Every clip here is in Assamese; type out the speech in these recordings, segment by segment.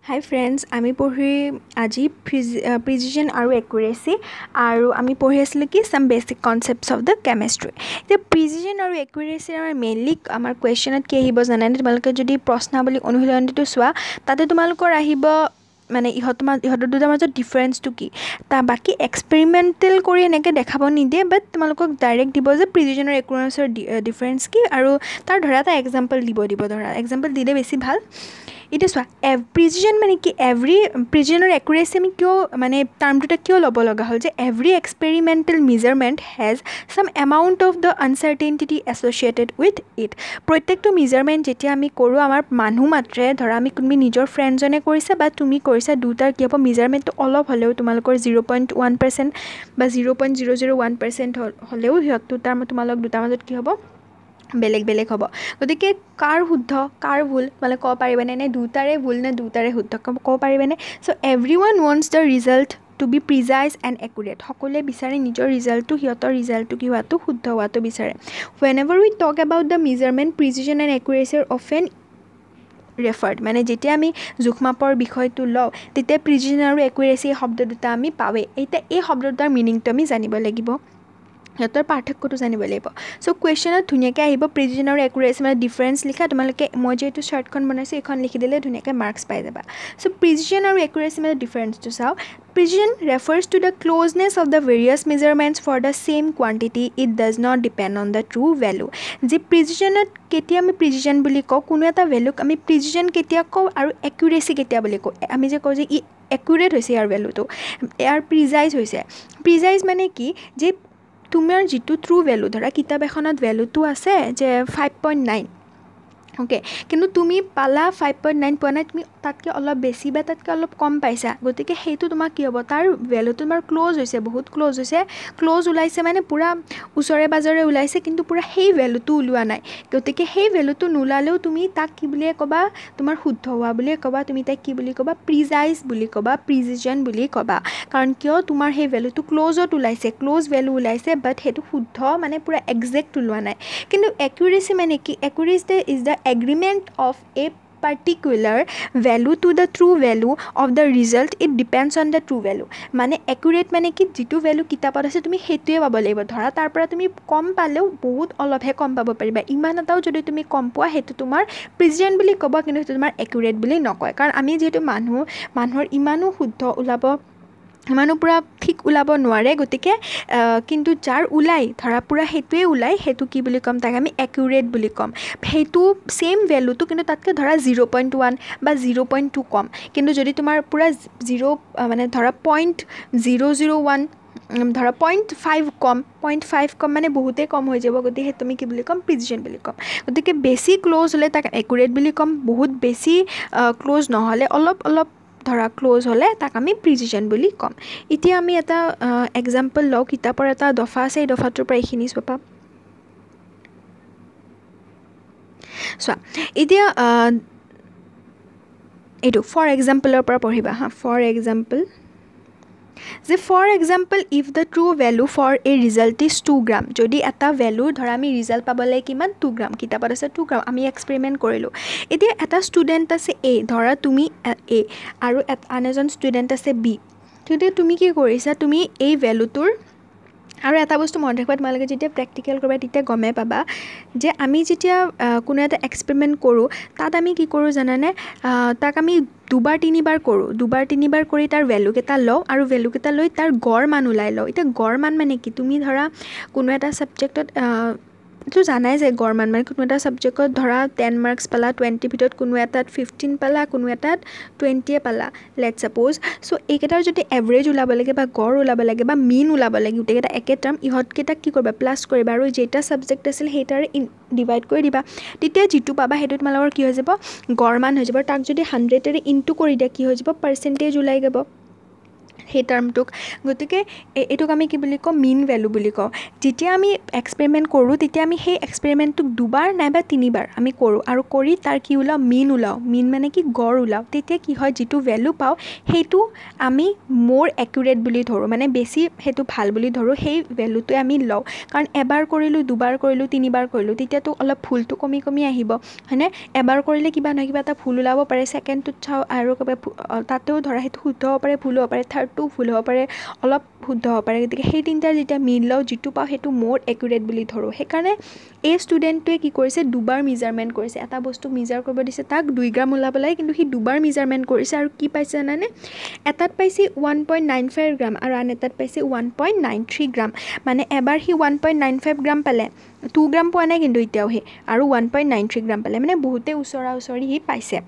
Hi friends, আমি পঢ়ি আজি precision আৰু accuracy আৰু আমি পঢ়ি আছিলোঁ কি some basic concepts of the chemistry. The precision আৰু accuracy আমাৰ mainly আমাৰ questionত কি আহিব জানানে তোমালোকে যদি প্ৰশ্নাৱলী অনুশীলনীটো চোৱা তাতে তোমালোকৰ আহিব মানে ইহঁতৰ দুটাৰ মাজত ডিফাৰেন্সটো কি তা বাকি এক্সপেৰিমেন্টেল কৰি এনেকৈ দেখাব নিদিয়ে বাট তোমালোকক ডাইৰেক্ট দিব যে প্ৰিচিজন আৰু একুৰেচিৰ ডিফাৰেন্স কি আৰু তাৰ ধৰা এটা এক্সাম্পল দিব ধৰা এক্সাম্পল দিলে বেছি ভাল এতিয়া চোৱা প্ৰিচিজন মানে কি প্ৰিচিজন আৰু একুৰেচি আমি কিয় মানে টাৰ্মটোতে কিয় ল'ব লগা হ'ল যে every experimental measurement has some amount of the uncertainty associated with it প্ৰত্যেকটো মেজাৰমেণ্ট যেতিয়া আমি কৰোঁ আমাৰ মানুহ মাত্ৰে ধৰা তুমি নিজৰ ফ্ৰেণ্ডজনে কৰিছা বা তুমি কৰিছা দুটাৰ কি হ'ব মেজাৰমেণ্টটো অলপ হ'লেও তোমালোকৰ 0.1% বা 0.001% হ'লেও সিহঁত তোমালোক দুটাৰ মাজত কি হ'ব বেলেগ হ'ব গতিকে কাৰ শুদ্ধ কাৰ ভুল মানে ক'ব পাৰিবানে নে দুটাৰে ভুল নে দুটাৰে শুদ্ধ ক'ব পাৰিবানে so' everyone wants the result to be precise and accurate সকলোৱে বিচাৰে নিজৰ সিহঁতৰ ৰিজাল্টটো কি হোৱাটো শুদ্ধ হোৱাটো বিচাৰে whenever we talk about the measurement precision and accuracy are often referred মানে যেতিয়া আমি জোখ মাপৰ বিষয়টো লওঁ তেতিয়া প্ৰিচিজন আৰু একুৰেচি শব্দ দুটা আমি পাওঁৱেই এতিয়া এই শব্দ দুটাৰ মিনিংটো আমি জানিব লাগিব সিহঁতৰ পাৰ্থক্যটো জানিব লাগিব চ' কুৱেশ্যনত ধুনীয়াকৈ আহিব প্ৰিচিজন আৰু একুৰেচি মানে ডিফাৰেঞ্চ লিখা তোমালোকে মই যিহেতু চাৰ্টখন বনাইছোঁ এইখন লিখি দিলে ধুনীয়াকৈ মাৰ্কছ পাই যাবা চ' প্ৰিচিজন আৰু একুৰেচি মানে ডিফাৰেঞ্চটো চাওঁ precision refers to the closeness of the various measurements for the same quantity it does not depend on the true value যি প্ৰিচিজনত কেতিয়া আমি প্ৰিচিজন বুলি কওঁ কোনো এটা ভেলুক আমি প্ৰিচিজন কেতিয়া কওঁ আৰু একুৰেচি কেতিয়া বুলি কওঁ আমি যে কওঁ যে ই একুৰেট হৈছে ইয়াৰ ভেলুটো ইয়াৰ প্ৰিজাইজ হৈছে প্ৰিজাইজ মানে কি যে তোমাৰ যিটো ট্ৰু ভেলু ধৰা কিতাপ এখনত ভেলুটো আছে যে 5.9 অ'কে কিন্তু তুমি পালা 5.9 পোৱা নাই তুমি তাতকৈ অলপ বেছি বা তাতকৈ অলপ কম পাইছা গতিকে সেইটো তোমাক কি হ'ব তাৰ ভেলুটো তোমাৰ ক্ল'জ হৈছে বহুত ক্ল'জ হৈছে ক্ল'জ ওলাইছে মানে পূৰা ওচৰে পাজৰে ওলাইছে কিন্তু পূৰা সেই ভেলুটো ওলোৱা নাই গতিকে সেই ভেলুটো নোলালেও তুমি তাক কি বুলিয়ে ক'বা তোমাৰ শুদ্ধ হোৱা বুলিয়ে ক'বা তুমি তাক কি বুলি ক'বা প্ৰিজাইজ বুলি ক'বা প্ৰিচিজন বুলি ক'বা কাৰণ কিয় তোমাৰ সেই ভেলুটো ক্ল'জত ওলাইছে ক্ল'জ ভেলু ওলাইছে বাট সেইটো শুদ্ধ মানে পূৰা একজেক্ট ওলোৱা নাই কিন্তু একুৰেচি মানে কি accuracy is the agreement of a particular value to the true value of the result it depends on the true value মানে accurate মানে কি যিটো ভেলু কিতাপত আছে তুমি সেইটোৱে পাব লাগিব ধৰা তাৰ পৰা তুমি কম পালেও বহুত অলপহে কম পাব পাৰিবা ইমান এটাও যদি তুমি কম পোৱা সেইটো তোমাৰ প্ৰিচিজন বুলি ক'ব কিন্তু সেইটো তোমাৰ accurate বুলি নকয় কাৰণ আমি যিহেতু মানুহৰ ইমানো শুদ্ধ ওলাব ইমানো পূৰা ঠিক ওলাব নোৱাৰে গতিকে কিন্তু যাৰ ওলাই ধৰা পূৰা সেইটোৱে ওলাই সেইটো কি বুলি ক'ম তাক আমি একুৰেট বুলি ক'ম সেইটো ছেইম ভেলুটো কিন্তু তাতকৈ ধৰা 0.1 বা 0.2 কম কিন্তু যদি তোমাৰ পূৰা 0 মানে ধৰা 0.001 ধৰা 0.5 কম 0.5 কম মানে বহুতেই কম হৈ যাব গতিকে সেইটো আমি কি বুলি ক'ম প্ৰিচিজন বুলি ক'ম গতিকে বেছি ক্ল'জ হ'লে তাক একুৰেট বুলি ক'ম বহুত বেছি ক্ল'জ নহ'লে অলপ ধৰা ক্ল'জ হ'লে তাক আমি প্ৰিচিজন বুলি ক'ম এতিয়া আমি এটা এক্সাম্পল লওঁ কিতাপৰ এটা দফা আছে এই দফাটোৰ পৰা এইখিনি চোৱা চোৱা এতিয়া এইটো ফৰ এক্সাম্পলৰ পৰা পঢ়িবা হা for example if the true value for a result is 2 gram যদি এটা ভেলু ধৰা আমি ৰিজাল্ট পাবলৈ কিমান 2 গ্ৰাম কিতাপত আছে 2 গ্ৰাম আমি এক্সপেৰিমেণ্ট কৰিলোঁ এতিয়া এটা ষ্টুডেণ্ট আছে এ ধৰা তুমি এ আৰু আন এজন ষ্টুডেণ্ট আছে বি তেতিয়া তুমি কি কৰিছা তুমি এই ভেলুটোৰ আৰু এটা বস্তু মনত ৰাখিবা তোমালোকে যেতিয়া প্ৰেক্টিকেল কৰিবা তেতিয়া গমে পাবা যে আমি যেতিয়া কোনো এটা এক্সপেৰিমেণ্ট কৰোঁ তাত আমি কি কৰোঁ জানানে তাক আমি দুবাৰ তিনিবাৰ কৰি তাৰ ভেলুকেইটা লওঁ আৰু ভেলুকেইটা লৈ তাৰ গড় মান ওলাই লওঁ এতিয়া গড় মান মানে কি তুমি ধৰা কোনো এটা ছাবজেক্টত এইটো জানাই যে গড় মান মানে কোনো এটা ছাবজেক্টত ধৰা 10 মাৰ্কছ পালা 20 ভিতৰত কোনো এটাত 15 পালা কোনো এটাত 20 পালা লেট ছাপ'জ চ' এইকেইটাৰ যদি এভাৰেজ ওলাব লাগে বা গড় ওলাব লাগে বা মিন ওলাব লাগে গোটেইকেইটা একে টাৰ্ম ইহঁতকেইটাক কি কৰিবা প্লাছ কৰিবা আৰু যেইটা ছাবজেক্ট আছিল সেইটাৰে ডিভাইড কৰি দিবা তেতিয়া যিটো পাবা সেইটো তোমালোকৰ কি হৈ যাব গড় মান হৈ যাব তাক যদি 100ৰে ইনটু কৰি দিয়া কি হৈ যাব পাৰ্চেণ্টেজ ওলাই যাব সেই টাৰ্মটোক গতিকে এইটোক আমি কি বুলি কওঁ মিন ভেলু বুলি কওঁ যেতিয়া আমি এক্সপেৰিমেণ্ট কৰোঁ তেতিয়া আমি সেই এক্সপেৰিমেণ্টটোক দুবাৰ নাইবা তিনিবাৰ আমি কৰোঁ আৰু কৰি তাৰ কি ওলাওঁ মিন মানে কি গড় ওলাওঁ তেতিয়া কি হয় যিটো ভেলু পাওঁ সেইটো আমি মোৰ একুৰেট বুলি ধৰোঁ মানে বেছি সেইটো ভাল বুলি ধৰোঁ সেই ভেলুটোৱে আমি লওঁ কাৰণ এবাৰ কৰিলোঁ দুবাৰ কৰিলোঁ তিনিবাৰ কৰিলোঁ তেতিয়াতো অলপ ভুলটো কমি আহিব হয়নে এবাৰ কৰিলে কিবা নহয় কিবা এটা ভুল ওলাব পাৰে ছেকেণ্ডটোত চাওঁ আৰু কিবা তাতেও ধৰা সেইটো শুদ্ধ হ'ব পাৰে ভুল হ'ব পাৰে থাৰ্ডটো ভুল হ'ব পাৰে অলপ শুদ্ধ হ'ব পাৰে গতিকে সেই তিনিটাৰ যেতিয়া মিল লওঁ যিটো পাওঁ সেইটো মোৰ একুৰেট বুলি ধৰোঁ সেইকাৰণে এই ষ্টুডেণ্টটোৱে কি কৰিছে দুবাৰ মেজাৰমেণ্ট কৰিছে এটা বস্তু মেজাৰ কৰিব দিছে তাক 2 গ্ৰাম ওলাব লাগে কিন্তু সি দুবাৰ মেজাৰমেণ্ট কৰিছে আৰু কি পাইছে জানানে এটাত পাইছে 1.95 গ্ৰাম আৰু আন এটাত পাইছে 1.93 গ্ৰাম মানে এবাৰ সি 1.95 গ্ৰাম পালে 2 গ্ৰাম পোৱা নাই কিন্তু এতিয়াও সি আৰু 1.93 গ্ৰাম পালে মানে বহুতে ওচৰা-ওচৰি সি পাইছে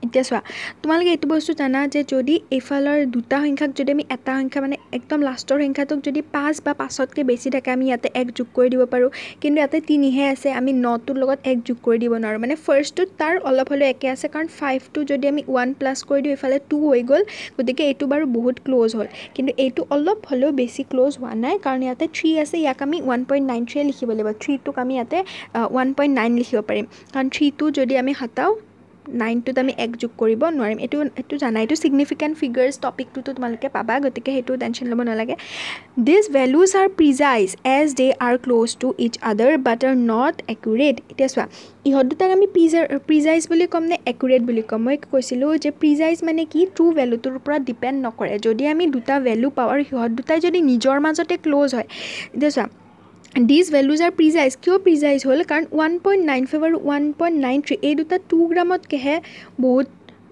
এতিয়া চোৱা তোমালোকে এইটো বস্তু জানা যে যদি এইফালৰ দুটা সংখ্যাক যদি আমি এটা সংখ্যা মানে একদম লাষ্টৰ সংখ্যাটোক যদি 5 বা 5তকৈ বেছি থাকে আমি ইয়াতে 1 যোগ কৰি দিব পাৰোঁ কিন্তু ইয়াতে 3হে আছে আমি 9টোৰ লগত 1 যোগ কৰি দিব নোৱাৰোঁ মানে ফাৰ্ষ্টটোত তাৰ অলপ হ'লেও একে আছে কাৰণ 5টো যদি আমি 1 প্লাছ কৰি দিওঁ এইফালে 2 হৈ গ'ল গতিকে এইটো বাৰু বহুত ক্ল'জ হ'ল কিন্তু এইটো অলপ হ'লেও বেছি ক্ল'জ হোৱা নাই কাৰণ ইয়াতে 3 আছে ইয়াক আমি 1.93 লিখিব লাগিব 3টোক আমি ইয়াতে 1.9 লিখিব পাৰিম কাৰণ 3টো যদি আমি হটাও 9টোত আমি 1 যোগ কৰিব নোৱাৰিম এইটো জানা এইটো ছিগনিফিকেণ্ট ফিগাৰ্ছ টপিকটোতো তোমালোকে পাবা গতিকে সেইটো টেনশ্যন ল'ব নালাগে this values are precise as they are close to each other but are not accurate এতিয়া চোৱা ইহঁত দুটাক আমি প্ৰিজাইজ বুলি ক'ম নে একুৰেট বুলি ক'ম মই কৈছিলোঁ যে প্ৰিজাইজ মানে কি ট্ৰু ভেলুটোৰ ওপৰত ডিপেণ্ড নকৰে যদি আমি দুটা ভেলু পাওঁ আৰু সিহঁত দুটাই যদি নিজৰ মাজতে ক্ল'জ হয় এতিয়া চোৱা These values are precise কিয় প্ৰিজাইজ হ'ল কাৰণ 1.95 আৰু 1.93 এই দুটা 2 গ্ৰামতকৈহে বহুত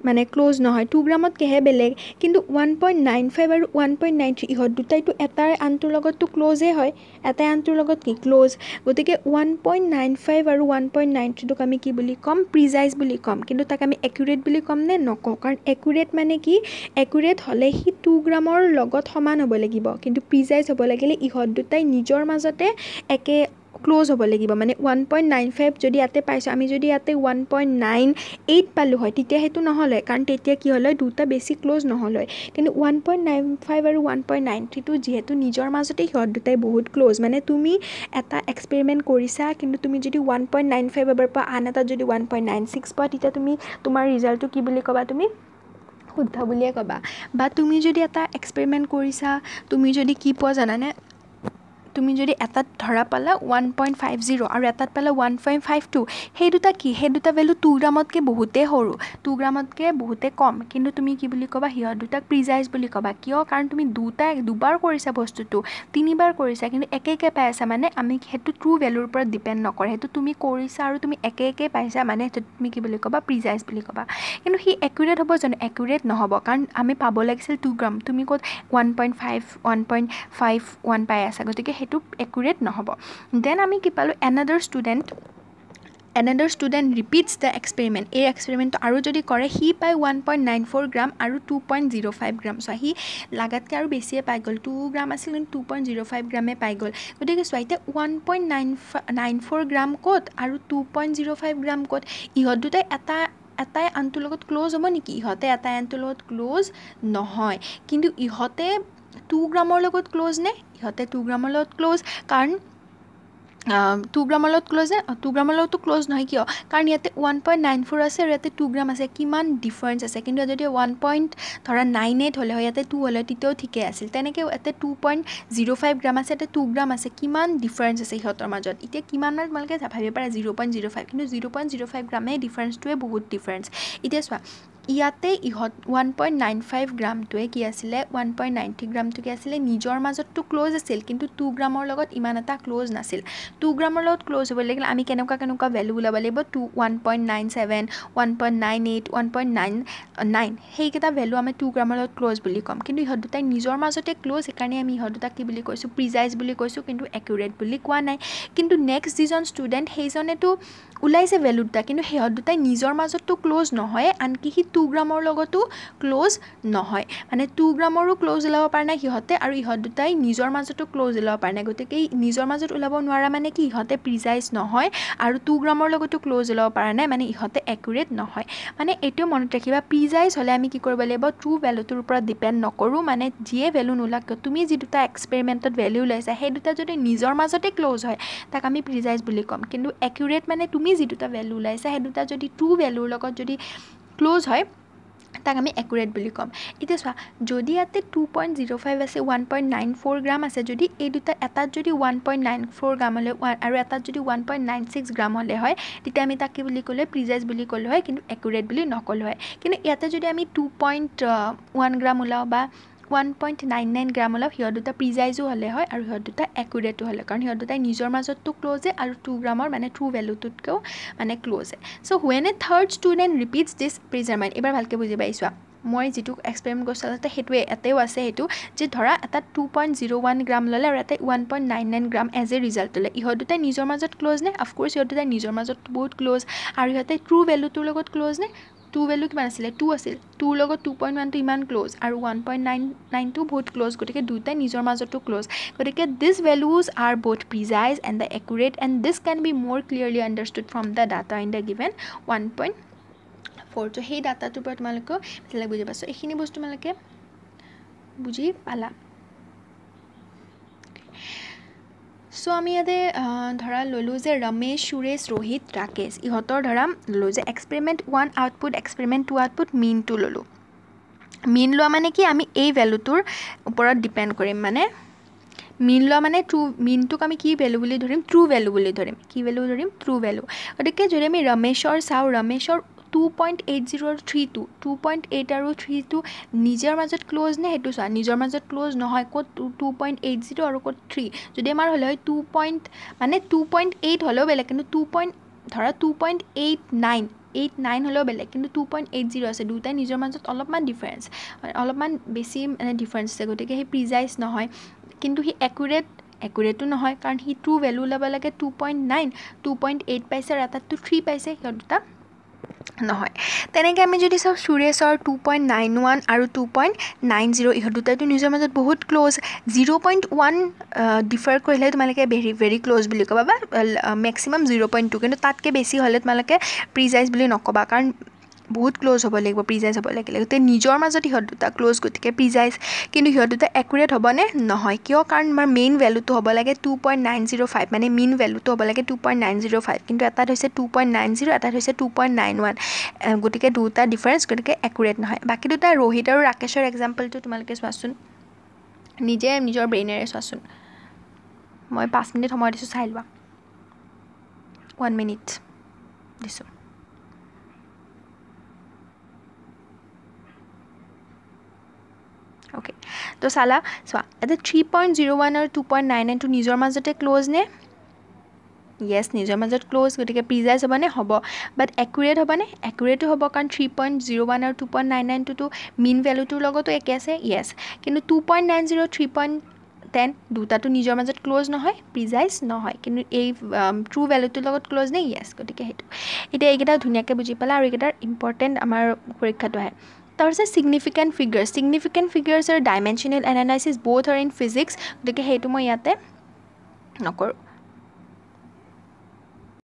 মানে ক্ল'জ নহয় 2 গ্ৰামতকৈহে বেলেগ কিন্তু 1.95 আৰু 1.93 ইহঁত দুটাইতো এটাৰ আনটোৰ লগততো ক্ল'জেই হয় এটাই আনটোৰ লগত কি ক্ল'জ গতিকে 1.95 আৰু 1.93টোক আমি কি বুলি ক'ম প্ৰিজাইজ বুলি ক'ম কিন্তু তাক আমি একুৰেট বুলি ক'ম নে নকওঁ কাৰণ একুৰেট মানে কি একুৰেট হ'লে সি 2 গ্ৰামৰ লগত সমান হ'ব লাগিব কিন্তু প্ৰিজাইজ হ'ব লাগিলে ইহঁত দুটাই নিজৰ মাজতে একে ক্ল'জ হ'ব লাগিব মানে 1.95 যদি ইয়াতে পাইছোঁ আমি যদি ইয়াতে 1.98 পালোঁ হয় তেতিয়া সেইটো নহ'ল হয় কাৰণ তেতিয়া কি হ'ল হয় দুটা বেছি ক্ল'জ নহ'ল হয় কিন্তু 1.95 আৰু 1.93টো যিহেতু নিজৰ মাজতে সিহঁত দুটাই বহুত ক্ল'জ মানে তুমি এটা এক্সপেৰিমেণ্ট কৰিছা কিন্তু তুমি যদি 1.95 এবাৰ পোৱা আন এটাত যদি 1.96 পোৱা তেতিয়া তুমি তোমাৰ ৰিজাল্টটো কি বুলি ক'বা তুমি শুদ্ধ বুলিয়ে ক'বা বা তুমি যদি এটা এক্সপেৰিমেণ্ট কৰিছা তুমি যদি কি পোৱা জানানে তুমি যদি এটাত ধৰা পালা 1.50 আৰু এটাত পালা 1.52 সেই দুটা কি সেই দুটা ভেলু 2 গ্ৰামতকৈ বহুতেই সৰু 2 গ্ৰামতকৈ বহুতে কম কিন্তু তুমি কি বুলি ক'বা সিহঁত দুটাক প্ৰিজাইজ বুলি ক'বা কিয় কাৰণ তুমি দুবাৰ কৰিছা বস্তুটো তিনিবাৰ কৰিছা কিন্তু একে পাই আছা মানে আমি সেইটো ট্ৰু ভেলুৰ ওপৰত ডিপেণ্ড নকৰে সেইটো তুমি কৰিছা আৰু তুমি একে পাইছা মানে সেইটো তুমি কি বুলি ক'বা প্ৰিজাইজ বুলি ক'বা কিন্তু সি একুৰেট হ'ব জানো একুৰেট নহ'ব কাৰণ আমি পাব লাগিছিল 2 গ্ৰাম তুমি ক'ত 1.51 পাই আছা গতিকে সেইটো একুৰেট নহ'ব দেন আমি কি পালোঁ another student repeats the experiment এই এক্সপেৰিমেণ্টটো আৰু যদি কৰে সি পায় 1.94 গ্ৰাম আৰু 2.05 গ্ৰাম চোৱা সি লাগাতকৈ আৰু বেছিয়ে পাই গ'ল 2 গ্ৰাম আছিল কিন্তু 2.05 গ্ৰামে পাই গ'ল গতিকে চোৱা এতিয়া 1.94 গ্ৰাম ক'ত আৰু 2.05 গ্ৰাম ক'ত ইহঁত দুটাই এটাই আনটোৰ লগত ক্ল'জ হ'ব নেকি ইহঁতে এটাই আনটোৰ লগত ক্ল'জ নহয় কিন্তু ইহঁতে 2 গ্ৰামৰ লগত ক্ল'জ নে ইহঁতে 2 গ্ৰামৰ লগত ক্ল'জ কাৰণ 2 গ্ৰামৰ লগত ক্ল'জ নে 2 গ্ৰামৰ লগতো ক্ল'জ নহয় কিয় কাৰণ ইয়াতে 1.94 আছে আৰু ইয়াতে 2 গ্ৰাম আছে কিমান ডিফাৰেঞ্চ আছে কিন্তু যদি 1.98 হ'লে হয় ইয়াতে 2 হ'লে তেতিয়াও ঠিকে আছিল তেনেকৈ ইয়াতে 2.05 গ্ৰাম আছে ইয়াতে 2 গ্ৰাম আছে কিমান ডিফাৰেঞ্চ আছে সিহঁতৰ মাজত এতিয়া কিমান মানে তোমালোকে ভাবিব পাৰা 0.05 কিন্তু 0.05 গ্ৰামে ডিফাৰেঞ্চটোৱে বহুত ডিফাৰেঞ্চ এতিয়া চোৱা ইয়াতে ইহঁত 1.95 গ্ৰামটোৱে কি আছিলে 1.90 গ্ৰামটো কি আছিলে নিজৰ মাজততো ক্ল'জ আছিল কিন্তু 2 গ্ৰামৰ লগত ইমান এটা ক্ল'জ নাছিল 2 গ্ৰামৰ লগত ক্ল'জ হ'ব লাগিলে আমি কেনেকুৱা ভেলু ওলাব লাগিব 1.97 1.98 1.99 সেইকেইটা ভেলু আমি 2 গ্ৰামৰ লগত ক্ল'জ বুলি ক'ম কিন্তু ইহঁত দুটাই নিজৰ মাজতে ক্ল'জ সেইকাৰণে আমি ইহঁত দুটাক কি বুলি কৈছোঁ প্ৰিজাইজ বুলি কৈছোঁ কিন্তু একুৰেট বুলি কোৱা নাই কিন্তু নেক্সট যিজন ষ্টুডেণ্ট সেইজনেতো ওলাইছে ভেলু দুটা কিন্তু সিহঁত দুটাই নিজৰ মাজততো ক্ল'জ নহয় আনকি সি 2 গ্ৰামৰ লগতো ক্লোজ নহয় মানে 2 গ্ৰামৰো ক্লোজ ওলাব পৰা নাই সিহঁতে আৰু ইহঁত দুটাই নিজৰ মাজতো ক্লোজ ওলাব পৰা নাই গতিকে নিজৰ মাজত ওলাব নোৱাৰা মানে কি ইহঁতে প্ৰিজাইজ নহয় আৰু 2 গ্ৰামৰ লগতো ক্লোজ ওলাব পৰা নাই মানে ইহঁতে একুৰেট নহয় মানে এইটো মনত ৰাখিবা প্ৰিজাইজ হ'লে আমি কি কৰিব লাগিব ট্ৰু ভ্যালুটোৰ ওপৰত ডিপেন্ড নকৰো মানে যিয়ে ভ্যালু নোলাক তুমি যি দুটা এক্সপেৰিমেন্টত ভ্যালু লৈছা সেই দুটা যদি নিজৰ মাজতে ক্লোজ হয় তাক আমি প্ৰিজাইজ বুলি ক'ম কিন্তু একুৰেট মানে তুমি যি দুটা ভ্যালু লৈছা সেই দুটা যদি ট্ৰু ভ্যালুৰ লগত যদি ক্লোজ হয় তাক আমি একুৰেট বুলি ক'ম এতিয়া চোৱা যদি ইয়াতে 2.05 আছে 1.94 গ্ৰাম আছে যদি এই দুটা এটাত যদি 1.94 গ্ৰাম হলে আৰু এটাত যদি 1.96 গ্ৰাম হলে হয় তেতিয়া আমি তাক কি বুলি ক'লে প্ৰিজাইজ বুলি ক'লে হয় কিন্তু একুৰেট বুলি নকলে হয় কিন্তু ইয়াতে যদি আমি 2.1 গ্ৰাম ওলাও বা 1.99 গ্ৰাম ওলাও সিহঁত দুটা প্ৰিজাইজো হ'লে হয় আৰু সিহঁত দুটা একুৰেটো হ'লে কাৰণ সিহঁত দুটাই নিজৰ মাজতো ক্লোজে আৰু 2 গ্ৰামৰ মানে ট্ৰু ভ্যালুটোতকেও মানে ক্লোজে so when a third student repeats this measurement এবাৰ ভালকৈ বুজি পাইছা মই যেটো এক্সপেৰিমেন্ট কৰিছো তাতে হেতুৱে এতেও আছে হেতু যে ধৰা এটা 2.01 গ্ৰাম ললে আৰু এটা 1.99 গ্ৰাম এজ এ ৰিজাল্ট ললে ইহঁত দুটাই নিজৰ মাজত ক্লোজ নে অফ কোৰ্স ইহঁত দুটাই নিজৰ মাজত বহুত ক্লোজ আৰু ইহঁতে ট্ৰু ভ্যালুটোৰ লগত ক্লোজ নে 2 ভ্যালু কিমান আছিল 2 আছিল 2 লগত 2.1 টো ইমান ক্লোজ আৰু 1.99 টো বহুত ক্লোজ গতিকে দুটাই নিজৰ মাজতো ক্লোজ গতিকে these values are both precise and the accurate and this can be more clearly understood from the data in the given 1.4 তো সেই ডাটাটোৰ পৰা তোমালোকে ভালকৈ বুজি পাইছো এইখিনি বস্তু তোমালোকে বুজি পালা সো আমি ইয়াতে ধৰা ললো যে ৰমেশ সুৰেশ ৰোহিত ৰাকেশ ইহঁতৰ ধৰা ললো যে experiment 1 output experiment 2 output mean to ললো মিন লোৱা মানে কি আমি এই ভ্যালুটোৰ ওপৰত ডিপেন্ড কৰিম মানে মিন লোৱা মানে ট্ৰু মিনটোক আমি কি ভ্যালু বুলি ধৰিম ট্ৰু ভ্যালু বুলি ধৰিম কি ভ্যালু ধৰিম ট্ৰু ভ্যালু গতিকে যদি আমি ৰমেশৰ চাও ৰমেশৰ 2.8032 2.8 আৰু 32 নিজৰ মাজত ক্লোজ নে হেতু চা নিজৰ মাজত ক্লোজ নহয় কত 2.80 আৰু কত 3 যদি আমাৰ হলে হয় 2. মানে 2.8 হলেও বেলেগ কিন্তু 2. ধৰা 2.89 হলেও বেলেগ কিন্তু 2.80 আছে দুটাই নিজৰ মাজত অলপমান ডিফাৰেন্স অলপমান বেছি মানে ডিফাৰেন্স আছে গতিকে হে প্ৰিজাইজ নহয় কিন্তু হি একুৰেটো নহয় কাৰণ হি ট্ৰু ভ্যালু ল'ব লাগে 2.9 2.8 পাইছে আৰু এটাটো 3 পাইছে সিহঁতটা নহয় তেনেকৈ আমি যদি সব সুৰেশৰ 2.91 আৰু 2.90 ইহঁত দুটাইটো নিজৰ মাজত বহুত ক্লোজ 0.1 ডিফাৰ কৰিলে তোমালোকে ভেৰি ক্লোজ বুলি ক'বা বা ম্যাক্সিমাম 0.2 কিন্তু তাতকৈ বেছি হ'লে তোমালোকে প্ৰিজাইজ বুলি নকবা কাৰণ বহুত ক্লোজ হ'ব লাগিব প্ৰিজাইজ হ'ব লাগিলে গতে নিজৰ মাজত ইহঁত দুটা ক্লোজ গতিকে প্ৰিজাইজ কিন্তু ইহঁত দুটা একুৰেট হ'বনে নহয় কিয় কাৰণ আমাৰ মেইন ভ্যালুটো হ'ব লাগে 2.905 মানে মেইন ভ্যালুটো হ'ব লাগে 2.905 কিন্তু এটাত হৈছে 2.90 এটাত হৈছে 2.91 গতিকে দুটা ডিফাৰেন্স গতিকে একুৰেট নহয় বাকি দুটা ৰোহিত আৰু ৰাকেশৰ এক্সাম্পলটো তোমালোকে চোৱাচোন নিজে নিজৰ ব্ৰেইনেৰে চোৱাচোন মই 5 মিনিট সময় দিছো চাই লোৱা 1 মিনিট দিছো ओके तो साला सो एटा 3.01 और 2.99 टू निजर মাজতে ক্লোজ নে यस निजर মাজত ক্লোজ গটিকে প্ৰিজাইজ হবনে হ'ব বাট একুৰেট হবনে একুৰেটো হ'ব কাৰণ 3.01 আৰু 2.99 টু মিন ভ্যালুটোৰ লগতো একে আছে यस কিন্তু 2.90 3.10 দুটাটো নিজৰ মাজত ক্লোজ নহয় প্ৰিজাইজ নহয় কিন্তু এই ট্ৰু ভ্যালুটোৰ লগত ক্লোজ নে यस গটিকে হেতু এটা এইকেইটা ধুনিয়াকে বুজি পালা আৰু এইকেইটাৰ ইম্পৰ্টেন্ট আমাৰ পৰীক্ষাটো আহে তাৰপিছত significant figures আৰু dimensional analysis both are in physics গতিকে হেতু মই ইয়াতে নকৰো